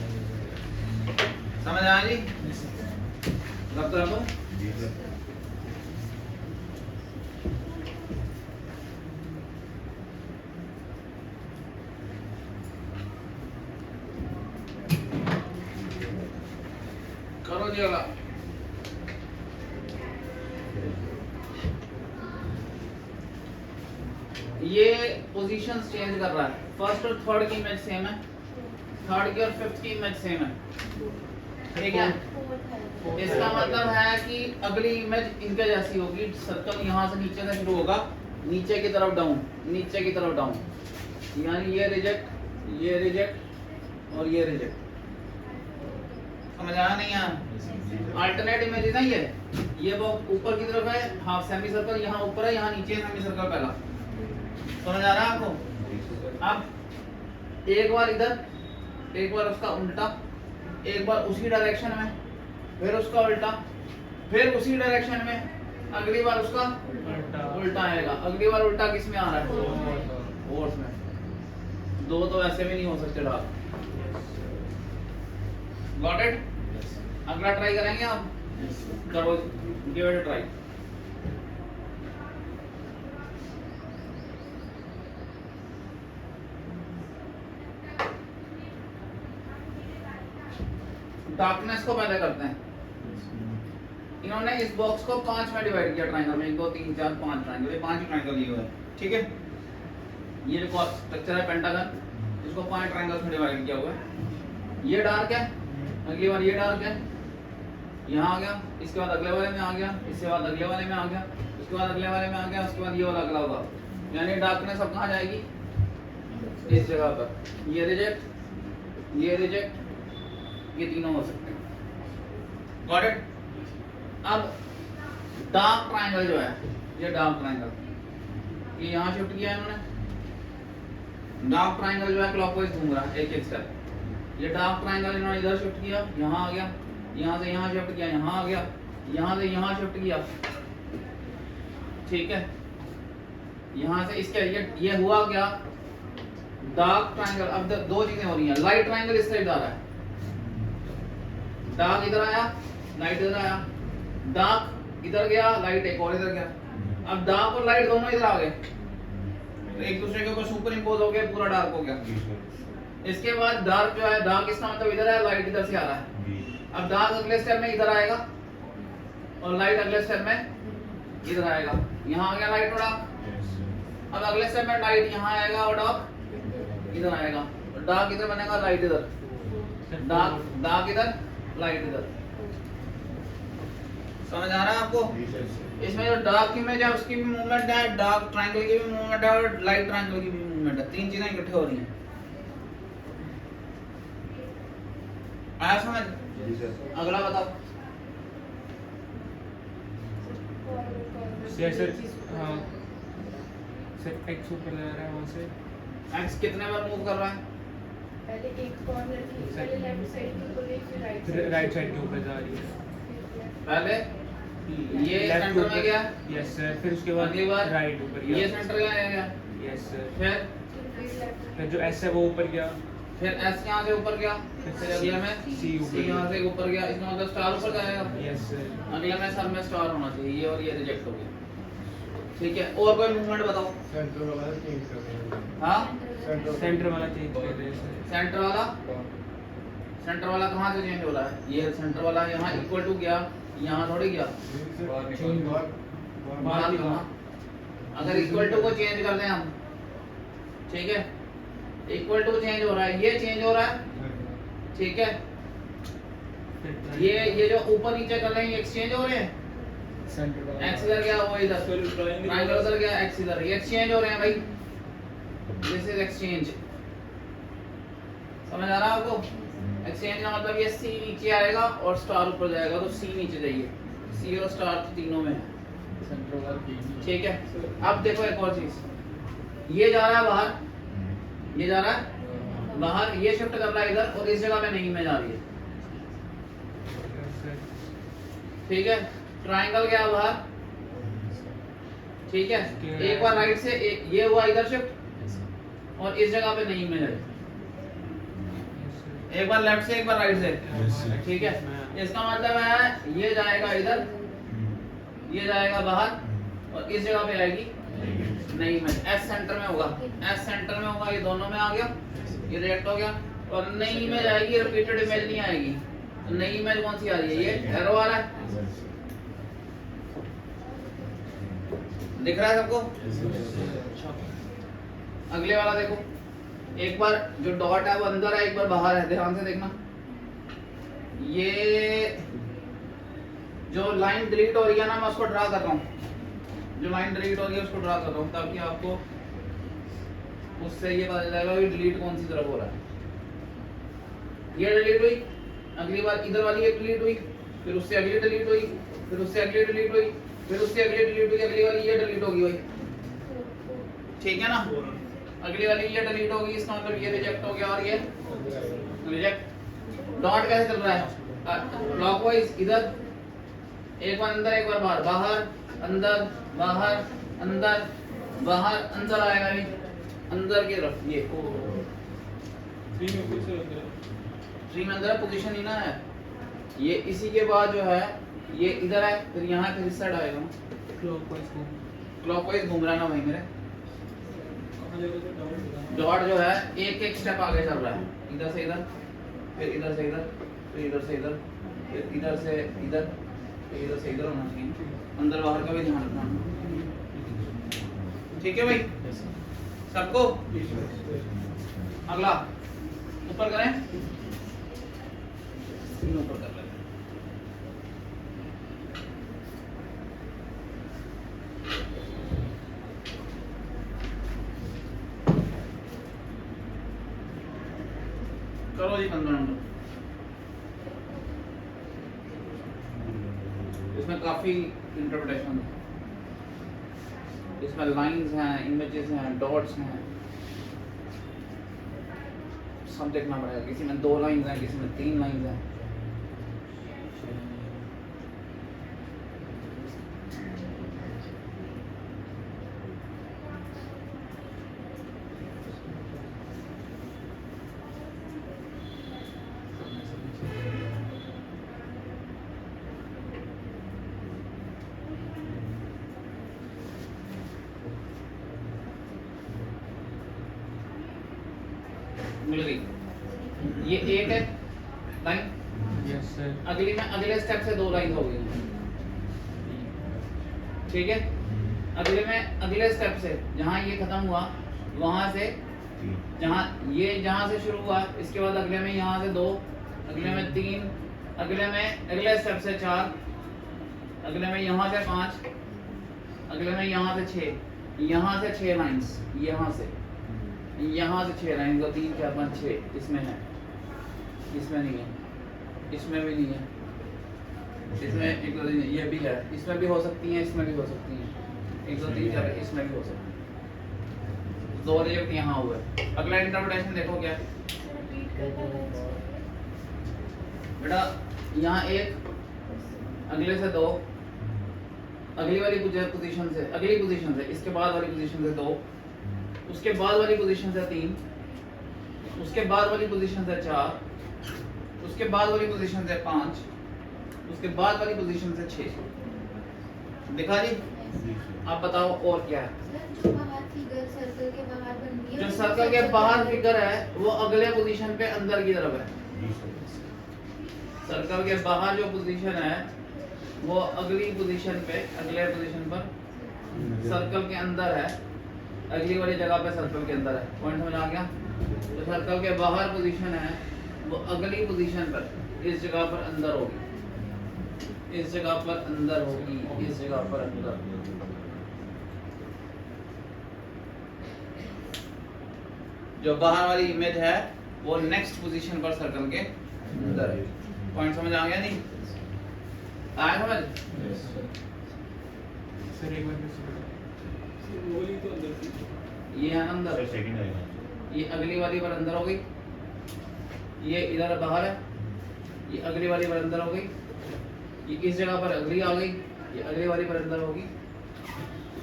समझ आया जी? रब रखो। जी सर। करो जी वाला। ये पोजीशंस चेंज कर रहा है, फर्स्ट और थर्ड की इमेज सेम है, थर्ड की और फिफ्थ की इमेज सेम है, ठीक है? इसका मतलब है कि अगली इमेज इनके जैसी होगी, सर्कल यहाँ से नीचे से शुरू होगा, नीचे की तरफ डाउन, नीचे की तरफ डाउन, यानी ये रिजेक्ट, ये रिजेक्ट और ये रिजेक्ट। समझ आया नहीं आया? अल्टरनेट इमेजेस है ये वो ऊपर की तरफ है हाफ सेमी सर्कल, यहाँ ऊपर है, यहाँ नीचे है सेमी सर्कल पहला। समझ आ रहा है आपको? अब एक बार इधर, एक बार उसका उल्टा, एक बार उसी डायरेक्शन में, फिर उसका उल्टा, फिर उसी डायरेक्शन में, अगली बार उसका उल्टा आएगा। अगली बार उल्टा किस में आ रहा है? फोर्थ में। दो तो ऐसे भी नहीं हो सकते डाल। Got it? अगला ट्राई करेंगे आप? करो, give it a try. Darkness को पहले करते हैं। इन्होंने इस बॉक्स को 5 में डिवाइड किया ट्रायंगल में, 1 2 3 4 5 ट्रायंगल, ये 5 ट्रायंगल लिए हुए हैं, ठीक है? ये जो स्ट्रक्चर है पेंटागन, इसको 5 ट्रायंगल्स में डिवाइड किया हुआ है। ये डार्क है, अगली बार ये डार्क है, यहाँ आ गया, इसके बाद अगले वाले में आ गया, इसके बाद अगले वाले में आ गया, उसके बाद अगले वाले में आ गया, उसके बाद ये वाला अगला होगा, यानी डार्कनेस अब कहाँ जाएगी? इस जगह पर। ये रिजेक्ट, ये रिजेक्ट, ये तीनों हो सकते हैं। Got it? अब डार्क ट्रायंगल जो है, ये डार्क ट्रायंगल, ये यहाँ शिफ्ट किया है इन्होंने। डार्क ट्रायंगल जो है क्लॉकवाइज घूम रहा है, एक एक स्टेप। ये डार्क ट्रायंगल इन्होंने इधर शिफ्ट किया, यहाँ आ गया, यहाँ से यहाँ शिफ्ट किया, यहाँ आ गया, यहाँ से यहाँ शिफ्ट किया, ठीक है? यहाँ से इसके ये हुआ क्या? Dark triangle. अब दो चीजें हो रही हैं, लाइट ट्रायंगल इस साइड आ रहा है, डार्क इधर आया, लाइट इधर आया, डार्क इधर गया, लाइट एक और इधर गया। अब डार्क और लाइट दोनों इधर आ गए, तो एक दूसरे के ऊपर सुपर इंपोज हो गया, पूरा डार्क हो गया। इसके बाद डार्क जो है, डार्क इसका मतलब इधर है, लाइट इधर से आ रहा है। अब डार्क अगले स्टेप में इधर आएगा और लाइट अगले स्टेप में इधर आएगा। यहाँ आ गया लाइट और डार्क। अब अगले स्टेप में लाइट यहाँ आएगा और डार्क इधर आएगा, डार्क इधर बनेगा, लाइट इधर, डार्क इधर, लाइट इधर। समझ आ रहा है आपको? इसमें जो डार्क इमेज है उसकी भी मूवमेंट है, डार्क ट्रायंगल की भी मूवमेंट है और लाइट ट्रायंगल की भी मूवमेंट है, तीन चीजें इकट्ठे हो रही हैं। आया समझ? अगला बताओ। सर हाँ सर एक्स ऊपर लगा रहा है वहाँ से। एक्स कितने बार मूव कर रहा है? पहले एक कॉर्नर की, पहले लेफ्ट साइड की ऊपर गई, फिर राइट साइड के ऊपर जा रही है। पहले ये लेफ्ट सेंटर में गया, यस सर, फिर उसके बाद अगली बार राइट ऊपर गया, ये सेंटर में गया, यस सर, फिर जो एस है वो ऊपर गया, फिर एस यहाँ से ऊपर गया, फिर अगले में सी ऊपर सी यहाँ से ऊपर गया, इसका मतलब स्टार ऊपर जाएगा। यस सर, अगले में सब में स्टार होना चाहिए, ये और ये रिजेक्ट हो गया, ठीक है? और कोई मूवमेंट बताओ। सेंटर वाला चेंज कर रहे हैं। हाँ, सेंटर वाला चेंज कर रहे हैं सर। सेंटर वाला कहाँ से चेंज हो रहा है? ये सेंटर वाला यहाँ इक्वल टू गया, यहाँ थोड़ी गया, बाहर कहाँ? अगर इक्वल टू को चेंज कर दें हम, ठीक है? इक्वल टू चेंज हो रहा है, ये चेंज हो रहा है, ठीक है? ये जो ऊपर नीचे कर रहे हैं ये एक्सचेंज हो रहे हैं, सेंटर वाला एक्स इधर गया वो इधर, सर ट्रायंगल ट्रायंगल उधर गया एक्स इधर, ये एक्सचेंज हो रहे हैं भाई, दिस इज एक्सचेंज। समझ आ रहा है आपको? एक्सचेंज का मतलब ये सी नीचे आएगा और स्टार ऊपर जाएगा, तो सी नीचे जाइए, सी और स्टार तीनों में है, सेंटर वाला पी ठीक है। अब देखो एक और चीज, ये जा रहा है बाहर, ये जा रहा है बाहर, ये शिफ्ट कर रहा है इधर, और इस जगह पे नहीं में जा रही है, ठीक है। ट्रायंगल गया बाहर, ठीक है, एक बार राइट से ये हुआ इधर शिफ्ट, और इस जगह पे नहीं में जाए, एक बार लेफ्ट से एक बार राइट से, ठीक है। इसका मतलब है ये जाएगा इधर, ये जाएगा बाहर, और इस जगह पे आएगी नहीं में, एस सेंटर में होगा, एस सेंटर में होगा, ये दोनों में आ गया, ये रिएक्ट हो गया, और नहीं में जाएगी, रिपीटेड इमेज नहीं आएगी। तो नई इमेज कौन सी आ रही है? ये एरो आ रहा है, दिख रहा है सबको? अगले वाला देखो, एक बार जो डॉट है वो अंदर है, एक बार बाहर है, ध्यान से देखना। ये जो लाइन डिलीट हो रही है ना, मैं उसको ड्रा कर रहा हूँ, जो लाइन डिलीट हो रही है उसको ड्रा कर रहा हूँ, ताकि आपको उससे ये पता चलेगा कि डिलीट कौन सी तरफ हो रहा है। ये डिलीट हुई, अगली बार इधर वाली एक डिलीट हुई, फिर उससे अगली डिलीट हुई, फिर उससे अगली डिलीट हुई, फिर उससे अगली डिलीट हुई, अगली वाली ये डिलीट होगी भाई, ठीक है ना। अगली वाली ये डिलीट होगी, इसका मतलब ये रिजेक्ट हो गया, और ये रिजेक्ट। डॉट कैसे चल रहा है? क्लॉकवाइज इधर, एक बार अंदर एक बार बाहर, बाहर अंदर बाहर अंदर बाहर, अंदर आएगा नहीं, अंदर की तरफ, ये थ्री में कुछ अंदर है, थ्री में अंदर पोजीशन ही ना है। ये इसी के बाद जो है ये इधर है, फिर यहाँ फिर इस साइड आएगा ना, क्लॉकवाइज घूम रहा है ना भाई मेरे। कहाँ जाएगा तो डाउन होगा। डॉट जो है एक एक स्टेप आगे चल रहा है, इधर से इधर, फिर इधर से इधर, फिर इधर से इधर, फिर इधर से इधर, फिर इधर से इधर होना चाहिए, अंदर बाहर का भी ध्यान रखना, ठीक है भाई सबको। अगला ऊपर करें, ऊपर कर लेते हैं। करो जी 15 नंबर। इसमें काफी इंटरप्रिटेशन है, इसमें लाइंस हैं, इमेजेस हैं, डॉट्स हैं, सब देखना पड़ेगा। किसी में 2 लाइंस हैं, किसी में 3 लाइंस हैं। मिल गई, ये एक है लाइन, यस सर, अगली में अगले स्टेप से 2 लाइन हो गई, ठीक है। अगले में अगले स्टेप से जहाँ ये खत्म हुआ, वहां से जहाँ से शुरू हुआ, इसके बाद अगले में यहाँ से 2, अगले में 3, अगले में अगले स्टेप से 4, अगले में यहाँ से 5, अगले में यहाँ से 6, यहाँ से 6 लाइंस, यहाँ से 6 लाइन, 2 3 4 5 6 इसमें है, इसमें नहीं है, इसमें भी नहीं है, इसमें 1 2 3 ये भी है, इसमें भी हो सकती है, इसमें भी हो सकती है, 1 2 3 4 इसमें भी हो सकती है। 2 रिजेक्ट यहाँ हुए। अगला इंटरप्रिटेशन देखो क्या है बेटा, यहाँ 1, अगले से 2, अगली वाली पोजीशन से, अगली पोजीशन से, इसके बाद वाली पोजीशन से 2, उसके बाद वाली पोजीशन से 3, उसके बाद वाली पोजीशन से 4, उसके बाद वाली पोजीशन से 5, उसके बाद वाली पोजीशन से 6। दिखा जी? आप बताओ और क्या है? जो बाहर फिगर सर्कल के बाहर बन रही है, जो सर्कल के बाहर फिगर है वो अगले पोजीशन पे अंदर की तरफ है। सर्कल के बाहर जो पोजीशन है वो अगली पोजीशन पे, अगले पोजीशन पर सर्कल के अंदर है, अगली वाली जगह पे सर्कल के अंदर है। पॉइंट समझ आ गया? तो सर्कल के बाहर पोजीशन है वो अगली पोजीशन पर, इस जगह पर अंदर होगी। इस जगह पर अंदर होगी, इस जगह पर अंदर। जो बाहर वाली इमेज है वो नेक्स्ट पोजीशन पर सर्कल के अंदर है। पॉइंट समझ आ गया नहीं? आया समझ? सर एक बार वो वाली तो अंदर थी। ये है अंदर, सेकंड आएगा। ये अगली वाली पर अंदर हो गई, ये इधर बाहर है, ये अगली वाली पर अंदर हो गई, ये इस जगह पर अगली आ गई, ये अगली वाली पर अंदर होगी।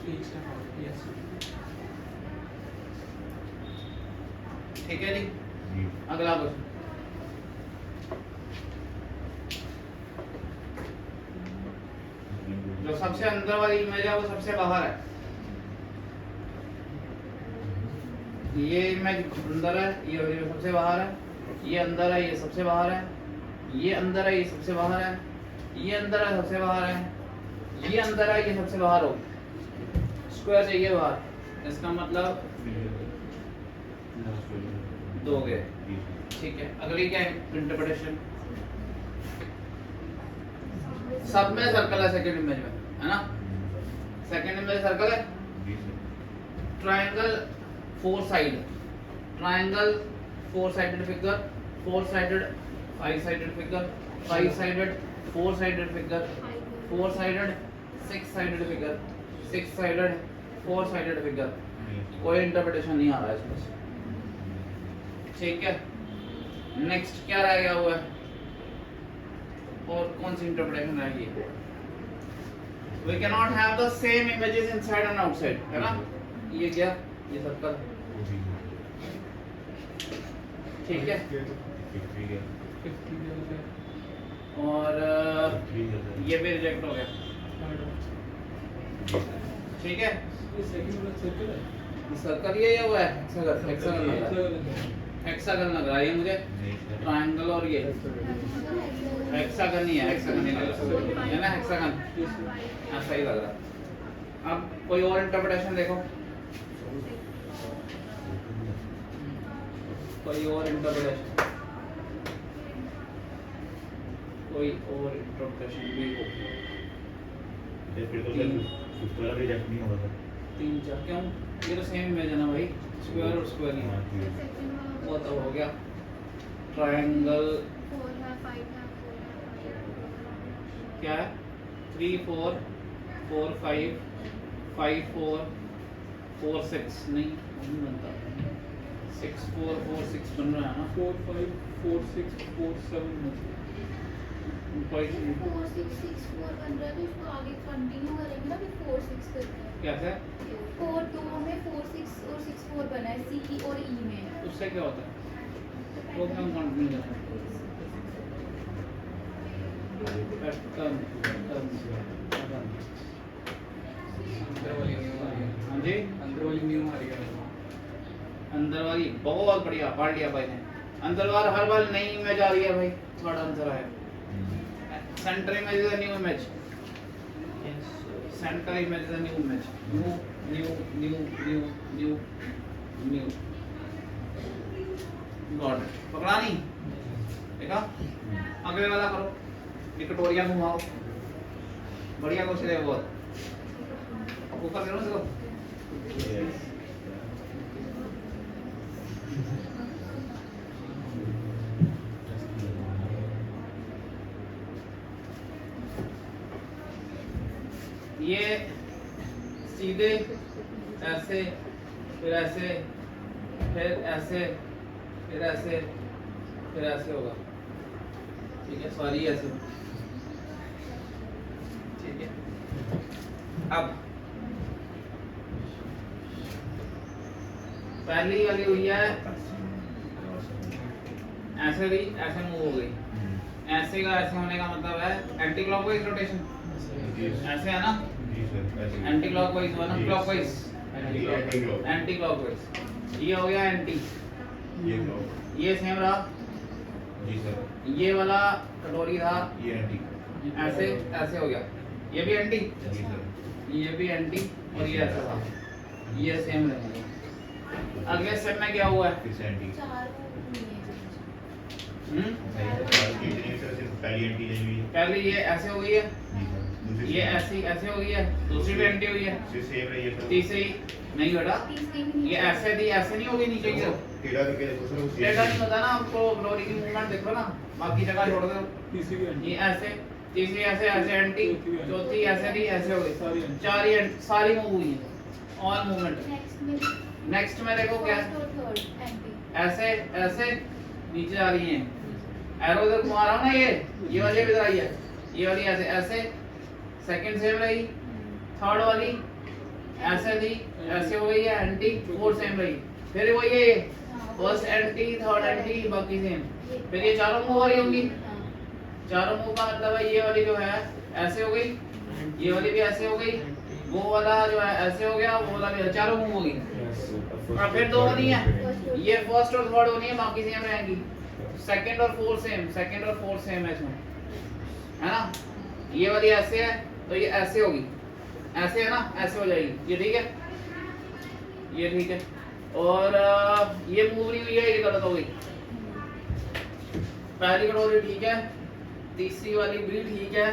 एक स्टेप और यस ठीक है जी? जी। अगला क्वेश्चन, जो सबसे अंदर वाली इमेज है वो सबसे बाहर है। ये इमेज अंदर है, ये वाली सबसे बाहर है, ये अंदर है, ये सबसे बाहर है, ये अंदर है, ये सबसे बाहर है, ये अंदर है, सबसे बाहर है, ये अंदर है, ये सबसे बाहर हो। स्क्वायर चाहिए बाहर, इसका मतलब दो गए। ठीक है, अगली क्या है इंटरप्रिटेशन? सब में सर्कल है सेकंड इमेज में, है ना? सेकंड इमेज सर्कल है, triangle four side, triangle four sided figure, four sided five sided figure, five sided four sided figure, four sided six sided figure, six sided four sided figure. कोई interpretation नहीं आ रहा है इसमें से। ठीक है, next क्या रह गया हुआ है और कौन सी इंटरप्रिटेशन रह गई? We cannot have the same images inside and outside, है ना? ये क्या? ये सर्कल, ठीक है। और ये भी रिजेक्ट हो गया, ठीक है। ये सेकंड वाला सर्कल है। सर्कल ये हुआ है, हेक्सागन, हेक्सागन लग रहा है, हेक्सागन लग रहा है ये मुझे। ट्रायंगल और ये हेक्सागन नहीं है, हेक्सागन नहीं लग रहा है ना, हेक्सागन ऐसा ही लग रहा है। अब कोई और इंटरप्रिटेशन देखो, कोई और इंटरप्रिटेशन, कोई और इंटरप्रिटेशन भी हो। फिर तो सर फिफ्थ वाला भी रिजेक्ट नहीं होगा सर। तीन चार क्यों? ये तो सेम इमेज है ना भाई, स्क्वायर और स्क्वायर ही है। हाँ, ठीक है। वो तो हो गया ट्रायंगल, क्या है? 3 4 4 5 5 4 4 6 नहीं बनता, 6 4 4 6 बन रहा है ना। 4 5 4 6 4 7 4 6 6 4 बन रहा है तो इसको आगे कंटिन्यू करेंगे ना, फिर 4 6 करके। कैसे? 4 2 में 4 6 और 6 4 बना है, सी और ई में। उससे क्या होता है? वो क्या कंटिन्यू करना है? पैटर्न, अंदर वाली न्यू आ रही है। हाँ जी, अंदर वाली न्यू आ रही है। अंदर वाली बहुत बढ़िया पढ़ लिया भाई ने। अंदर वाला हर बार नई इमेज आ रही है भाई, थर्ड आंसर है। Centre image is a new image, centre image is a new image, new new new new new new. God पकड़ा नहीं देखा? अगले वाला करो, विक्टोरिया घुमाओ, बढ़िया क्वेश्चन है बहुत। ऊपर करो इसको, Yes. ये सीधे ऐसे, फिर ऐसे, फिर ऐसे, फिर ऐसे, फिर ऐसे होगा। ठीक है, सॉरी ऐसे, ठीक है। अब पहली वाली हुई है ऐसे गई, ऐसे मूव हो गई। ऐसे का ऐसे होने का मतलब है एंटी क्लॉकवाइज रोटेशन, ऐसे है ना? जी सर, ऐसे ही। एंटी क्लॉकवाइज हुआ ना, क्लॉकवाइज, Anti-clock. Anti clockwise. ये हो गया एंटी, ये clock. ये सेम रहा। जी सर, ये वाला कटोरी था, ये एंटी। ऐसे ऐसे हो गया। ये भी एंटी, जी सर, ये भी एंटी, और ये ऐसा था। ये सेम रहेंगे। अगले स्टेप में क्या हुआ है? फिर से एंटी। 4 वो नहीं है। की इतनी सर सिर्फ पहली एंटी नहीं हुई है पहले ये ऐसे हो गई है, जी सर दूसरी ये ऐसे हो गई है, दूसरी भी एंटी हुई है, से सेम रही है सर तीसरी नहीं बेटा, तीसरी भी ये ऐसे थी, ऐसे नहीं होगी नीचे की तरफ। टेढ़ा करके देखो सर वो टेढ़ा नहीं होता ना, आपको ग्लोरी की मूवमेंट देखो ना, बाकी जगह छोड़ दो। तीसरी भी एंटी ये ऐसे, तीसरी ऐसे एंटी, चौथी ऐसे थी, ऐसे हो सारी गई, anti। चार ही सारी मूव हुई है, ऑल मूवमेंट। नेक्स्ट में देखो क्या, थर्ड एंटी ऐसे ऐसे नीचे आ रही है, एरो इधर घुमा रहा हूं ना, ये वाली इधर आई है, ये वाली ऐसे ऐसे, सेकंड सेम रही, थर्ड वाली ऐसे थी, ऐसे हो गई है एंटी, फोर्थ सेम रही, फिर वही है ये फर्स्ट एंटी, थर्ड एंटी, बाकी सेम, फिर ये चारों मूव हो रही होंगी। चारों मूव का मतलब है ये वाली जो है ऐसे हो गई, ये वाली भी ऐसे हो गई, वो वाला जो है ऐसे हो गया, वो वाला भी, चारों मूव हो गई। और फिर दो नहीं है, ये फर्स्ट और थर्ड होनी है, बाकी सेम रहेंगी। सेकंड और फोर्थ सेम, सेकंड और फोर्थ सेम है इसमें, है ना। ये वाली ऐसे है तो ये ऐसे होगी, ऐसे है ना, ऐसे हो जाएगी, ये ठीक है, ये ठीक है। और ये मूव नहीं हुई है, ये गलत हो गई। पहली कटोरी ठीक है, तीसरी वाली भी ठीक है,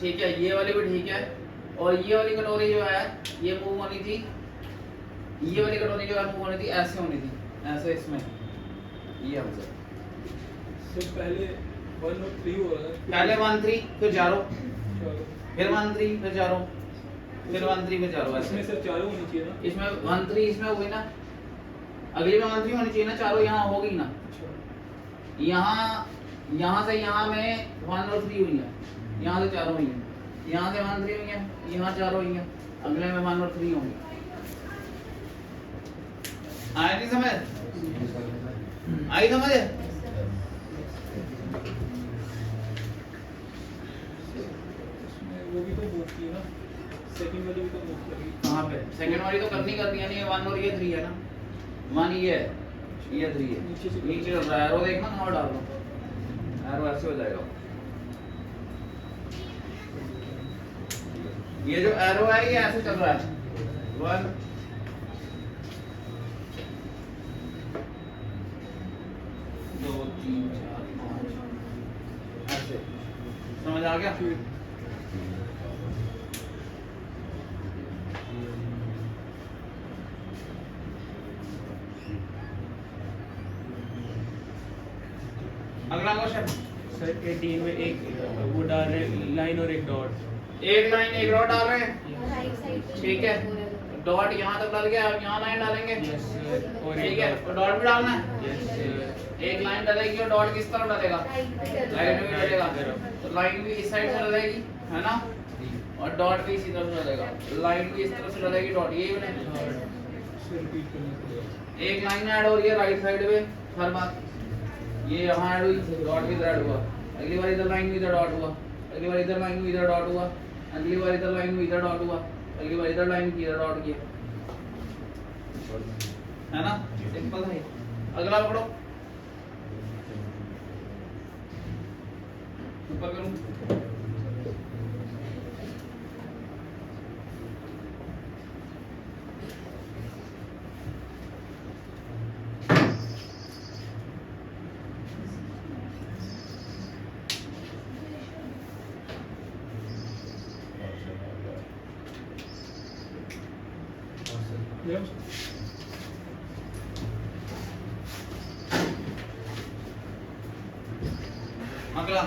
ठीक है, ये वाली भी ठीक है। और ये वाली कटोरी जो है ये मूव होनी थी, ये वाली कटोरी जो है मूव होनी थी, ऐसे होनी थी, ऐसे इसमें ये हमसे सर पहले 1 और 3 हो रहा है, पहले 1 3 फिर चारों, चलो फिर 1 3 फिर चारों, फिर 1 3 फिर चारों, इसमें ऐसे। सर चारों होनी चाहिए ना। इसमें 1 3 इसमें हो गई ना, अगली में 1 3 होनी चाहिए ना, चारों यहाँ हो गई ना। अच्छा यहाँ से यहाँ में 1 और 3 हुई है, यहाँ से चारों हुई है, यहाँ से 1 3 हुई है, यहाँ चारों हुई है, अगले में 1 और 3 होंगे। आई नहीं समझ, आई समझ। इसमें वो भी तो मूव की है ना, सेकंड वाली भी तो मूव करी। कहाँ पे सेकंड वाली तो करनी है नहीं, ये 1 और ये 3 है ना, 1 ये है, ये 3 है, नीचे से नीचे चल रहा है, एरो देखना कहाँ डाल दो, एरो ऐसे हो जाएगा। ये जो एरो है ये ऐसे चल रहा है, 1 2 3 4 5 ऐसे, समझ आ गया। अगला क्वेश्चन, सर 18 में एक वो डाल रहे लाइन और एक डॉट। एक लाइन एक डॉट डाल रहे हैं, राइट साइड पे ठीक है, डॉट यहाँ तक डाल के अब यहाँ लाइन डालेंगे, यस और ठीक एक है, और डॉट भी डालना है। यस एक लाइन डालेगी और डॉट किस तरफ डालेगा, राइट पे लाइन भी डालेगा, तो लाइन भी इस साइड से डालेगी, है ना, और डॉट भी इसी तरफ से डालेगा, लाइन भी इस तरफ से डालेगी, डॉट यही बनेगा। से रिपीट करना पड़ेगा। एक लाइन ऐड हो रही है राइट साइड पे हर बार, ये यहाँ ऐड हुई, डॉट भी इधर ऐड हुआ, अगली बार इधर लाइन भी इधर डॉट हुआ, अगली बार इधर लाइन भी इधर डॉट हुआ, अगली बार इधर लाइन भी इधर डॉट हुआ, अगली बार इधर लाइन भी इधर डॉट किया, है ना, सिंपल है। अगला पकड़ो, ऊपर करूँ, यस अगला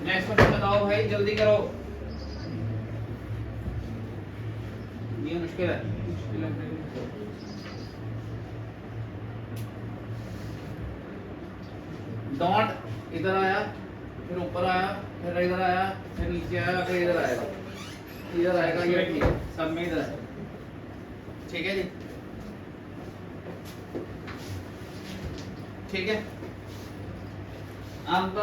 नेक्स्ट क्वेश्चन बताओ भाई, जल्दी करो, ये मुश्किल है। डॉट इधर आया, फिर ऊपर आया, फिर इधर आया, फिर नीचे आया, फिर इधर आएगा, इधर आएगा, ये ठीक है, सब में इधर है, ठीक है जी, ठीक है। अब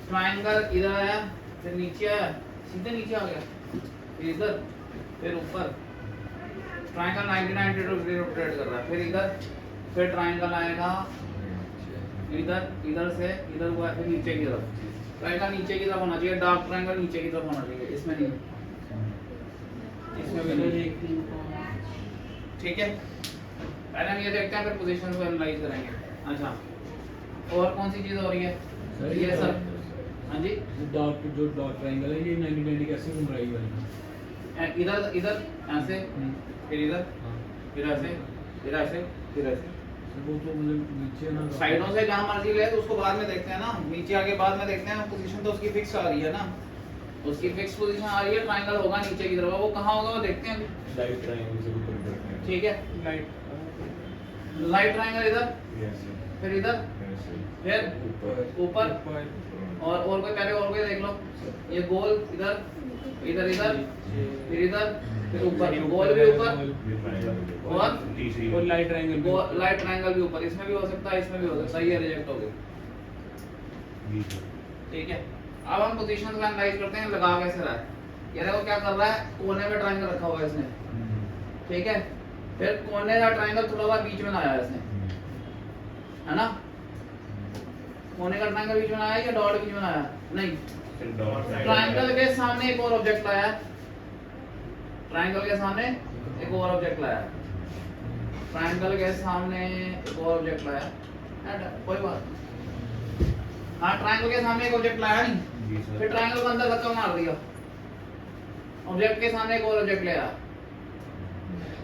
ट्रायंगल इधर आया, फिर नीचे आया, सीधे नीचे आ गया, फिर इधर, फिर ऊपर, ट्रायंगल 99 डिग्री रोटेट कर रहा है, फिर इधर, फिर ट्रायंगल आएगा इधर, इधर से इधर हुआ, फिर नीचे की तरफ, ट्रायंगल नीचे की तरफ होना चाहिए, डार्क ट्रायंगल नीचे की तरफ होना चाहिए, इसमें नहीं, इसमें भी नहीं, ठीक है। पहले हम ये देखते हैं फिर पोजीशन को एनालाइज करेंगे। अच्छा, और कौन सी चीज हो रही है? ये सर, हाँ जी, डॉट जो डॉट ट्रायंगल है ये 90 डिग्री कैसे घूम रहा है ये वाला? इधर इधर ऐसे, फिर इधर, हाँ फिर ऐसे, फिर ऐसे, फिर ऐसे। तो वो तो मतलब नीचे ना साइडों से जहां मर्जी ले तो उसको बाद में देखते हैं ना, नीचे आगे बाद में देखते हैं। पोजीशन तो उसकी फिक्स आ रही है ना, उसकी फिक्स पोजीशन आ रही है। ट्रायंगल होगा नीचे की तरफ, वो कहां होगा वो देखते हैं अभी। लाइट ट्रायंगल से ऊपर करते हैं। ठीक है, लाइट लाइट ट्रायंगल इधर, यस फिर इधर, फिर ऊपर ऊपर, और कोई पहले और कोई देख लो। ये गोल इधर, इधर इधर, फिर इधर, फिर ऊपर, गोल भी ऊपर, और तीसरी और लाइट ट्रायंगल भी गोल लाइट ट्रायंगल भी ऊपर। इसमें भी हो सकता है, इसमें भी हो सकता है। ये रिजेक्ट हो गई। ठीक है, अब हम पोजीशन को एनालाइज करते हैं लगा कैसे रहा है। ये देखो क्या कर रहा है, कोने में ट्रायंगल रखा हुआ है इसने। ठीक है, फिर कोने का ट्रायंगल थोड़ा सा बीच में लाया है इसने, है ना? कोने का ट्रायंगल बीच में लाया है या डॉट बीच में लाया है? नहीं, ट्रायंगल के सामने एक और ऑब्जेक्ट लाया है। ट्रायंगल के सामने एक और ऑब्जेक्ट लाया है। ट्रायंगल के सामने एक और ऑब्जेक्ट लाया है। कोई बात नहीं। हाँ, ट्रायंगल के सामने एक ऑब्जेक्ट लाया नहीं, फिर ट्रायंगल को अंदर धक्का मार दिया, ऑब्जेक्ट के सामने एक और ऑब्जेक्ट ले आया,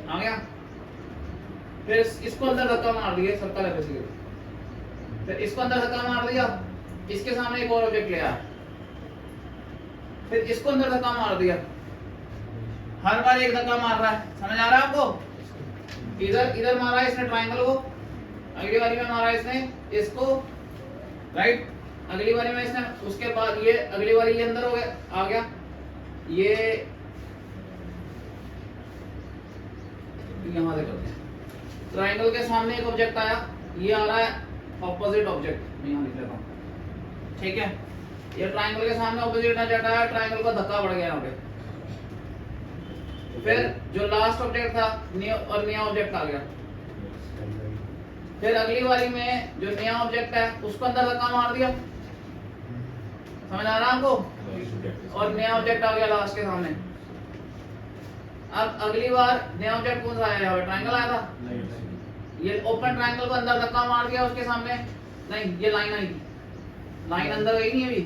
आ गया। फिर इसको अंदर धक्का मार दिया, सर्कल है बेसिकली। फिर इसको अंदर धक्का मार दिया, इसके सामने एक और ऑब्जेक्ट ले आया, फिर इसको अंदर धक्का मार दिया। हर बार एक धक्का मार रहा है, समझ आ रहा है आपको? इधर इधर मारा है इसने ट्रायंगल को, अगली बारी में मारा है इसने इसको, राइट? अगली बारी में इसने, उसके बाद ये अगली बारी ये अंदर हो गया, आ गया। ये यहां से करते हैं। ट्रायंगल के सामने एक ऑब्जेक्ट आया, ये आ रहा है ऑपोजिट ऑब्जेक्ट, मैं यहां लिख लेता हूं। ठीक है, ये ट्रायंगल के सामने ऑपोजिट ऑब्जेक्ट आया, ट्रायंगल का धक्का बढ़ गया यहां पे। फिर जो लास्ट ऑब्जेक्ट था नया ऑब्जेक्ट आ गया। फिर अगली बारी में जो नया ऑब्जेक्ट है उसको अंदर धक्का मार दिया, समझ आ रहा है आपको? और नया ऑब्जेक्ट आ गया लास्ट के सामने। अब अगली बार नया ऑब्जेक्ट कौन सा आया? यहाँ ट्रायंगल आया था, ये ओपन ट्रायंगल को अंदर धक्का मार दिया उसके सामने। नहीं, ये लाइन आई थी, लाइन अंदर गई नहीं अभी।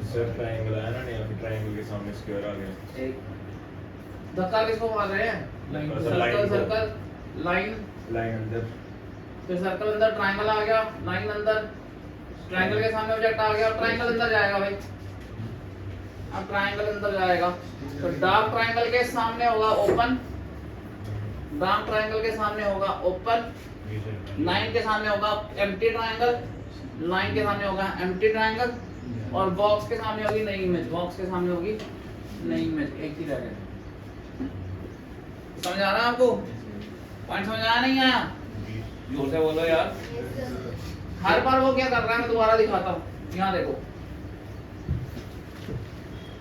सर ट्रायंगल आया ना, नहीं ट्रायंगल के सामने स्क्वायर आ गया। एक धक्का किसको मार रहे हैं? सर्कल, सर्कल, लाइन, लाइन अंदर, फिर सर्कल अंदर, ट्रायंगल आ गया, लाइन अंदर, ट्रायंगल के सामने ऑब्जेक्ट आ गया, ट्रायंगल अंदर जाएगा भाई। अब ट्रायंगल अंदर जाएगा तो डार्क ट्रायंगल के सामने होगा ओपन, डार्क ट्रायंगल के सामने होगा ओपन, लाइन के सामने होगा एम्प्टी ट्रायंगल, लाइन के सामने होगा एम्प्टी ट्रायंगल, और बॉक्स के सामने होगी नई इमेज, बॉक्स के सामने होगी नई इमेज। एक ही रह गया। समझ आ रहा है आपको? पॉइंट समझ आया नहीं आया? जोर से बोलो यार। हर बार वो क्या कर रहा है, मैं दोबारा दिखाता हूँ। यहाँ देखो,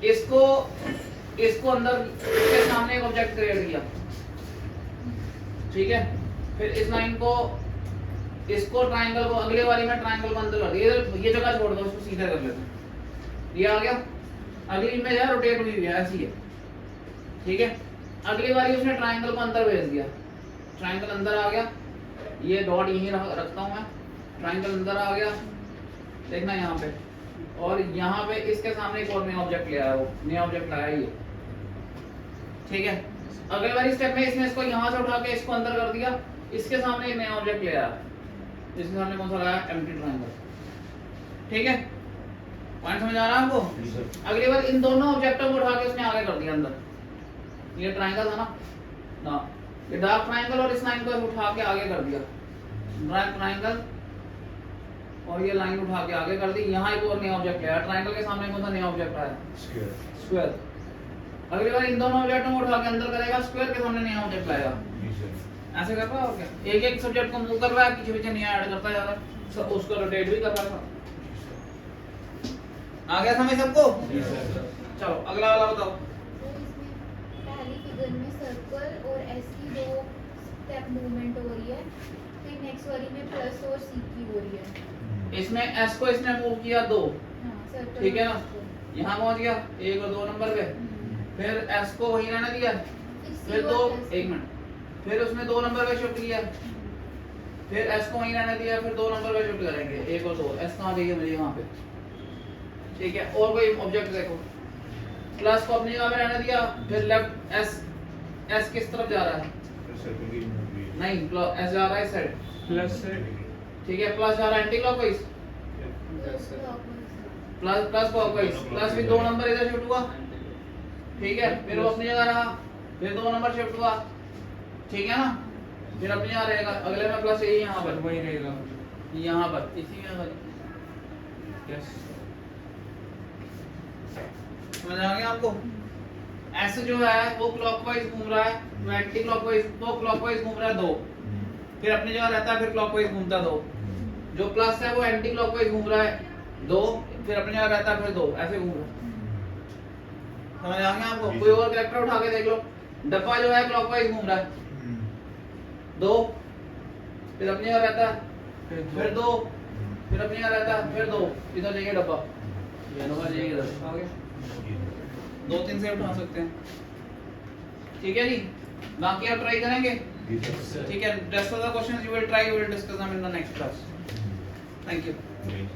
इसको अंदर, इसके सामने एक ऑब्जेक्ट क्रिएट किया, ठीक है। फिर इस लाइन को, इसको ट्रायंगल को, अगले बारी में ट्रायंगल को अंदर कर दिया। ये जगह छोड़ दो, इसको सीधा कर लेते हैं। ये आ गया, अगली इमेज है रोटेट हुई है, ऐसी है, ठीक है। अगली बारी उसने ट्रायंगल को अंदर भेज दिया, ट्रायंगल अंदर आ गया। ये डॉट यहीं रखता हूं मैं, ट्रायंगल अंदर आ गया, देखना यहाँ पे। और यहाँ पे इसके सामने एक और नया ऑब्जेक्ट ले आया, वो नया ऑब्जेक्ट लाया ये, ठीक है। अगली बारी स्टेप में इसने इसको यहाँ से उठा के इसको अंदर कर दिया, इसके सामने एक नया ऑब्जेक्ट ले आया, इसके सामने कौन सा लाया? एम्प्टी ट्रायंगल, ठीक है। पॉइंट समझ आ रहा है आपको? अगली बार इन दोनों ऑब्जेक्टों को उठा के उसने आगे कर दिया अंदर। ये ट्रायंगल था ना, ये डार्क ट्रायंगल, और इस लाइन को उठा के आगे कर दिया, डार्क ट्रायंगल, और ये लाइन उठा के आगे कर दी। यहाँ एक और नया ऑब्जेक्ट आया, ट्रायंगल के सामने कौन सा नया ऑब्जेक्ट आया? स्क्वायर। अगली बार इन दोनों ऑब्जेक्टों को उठा के अंदर करेगा, स्क्वायर के सामने नया ऑब्जेक्ट लाएगा। ऐसे कर रहा है और क्या? एक एक सब्जेक्ट को मूव कर रहा है, पीछे पीछे नया ऐड करता जा रहा है, उसको रोटेट भी कर रहा है। आ गया समझ सबको? चलो अगला वाला बताओ। पहली फिगर में सर्कल और एस की 2 स्टेप मूवमेंट हो रही है, फिर नेक्स्ट वाली में प्लस और सी की हो रही है। इसमें एस को इसने मूव किया 2, हाँ, सर्कल ठीक है ना, यहाँ पहुंच गया 1 और 2 नंबर पे। फिर एस को वहीं रहने दिया, फिर 2, 1 मिनट, फिर उसने 2 नंबर पे शिफ्ट किया, फिर एस को वहीं रहने दिया, फिर 2 नंबर पे शिफ्ट करेंगे, 1 और 2। एस कहाँ चाहिए मुझे? यहाँ पे, ठीक है। और कोई ऑब्जेक्ट देखो, प्लस को अपनी जगह पे रहने दिया, फिर लेफ्ट एस किस तरफ जा रहा है? सर्कल की नहीं, एस जा रहा है इस साइड, प्लस से ठीक है। प्लस जा रहा है anti clockwise, plus clockwise, plus फिर 2 नंबर इधर शिफ्ट हुआ, ठीक है। फिर वो अपनी जगह रहा, फिर 2 नंबर शिफ्ट हुआ, ठीक है ना। फिर अपनी जगह रहेगा, अगले में प्लस यही यहाँ पर पर, वही रहेगा। यहाँ पर इसी में यस समझ आ गया आपको? एस जो है वो क्लॉकवाइज घूम रहा है, वो एंटी क्लॉकवाइज, वो क्लॉकवाइज घूम रहा है 2, फिर अपनी जगह रहता है, फिर क्लॉकवाइज घूमता 2। जो प्लस है वो एंटी क्लॉकवाइज घूम रहा है 2, फिर अपनी जगह रहता है, फिर 2, ऐसे घूम रहा है। समझ आ गया आपको? कोई और कैरेक्टर उठा के देख लो, डब्बा जो है क्लॉकवाइज घूम रहा है 2, फिर अपनी जगह रहता है, फिर 2, फिर अपनी जगह रहता है, फिर 2, इधर जाइए डब्बा, ये डब्बा जाइए इधर, आ गया। 2-3 से उठा सकते हैं, ठीक है जी। बाकी आप ट्राई करेंगे, ठीक है। Rest of the questions you will try, we will discuss them in the next class. Thank you. Amazing.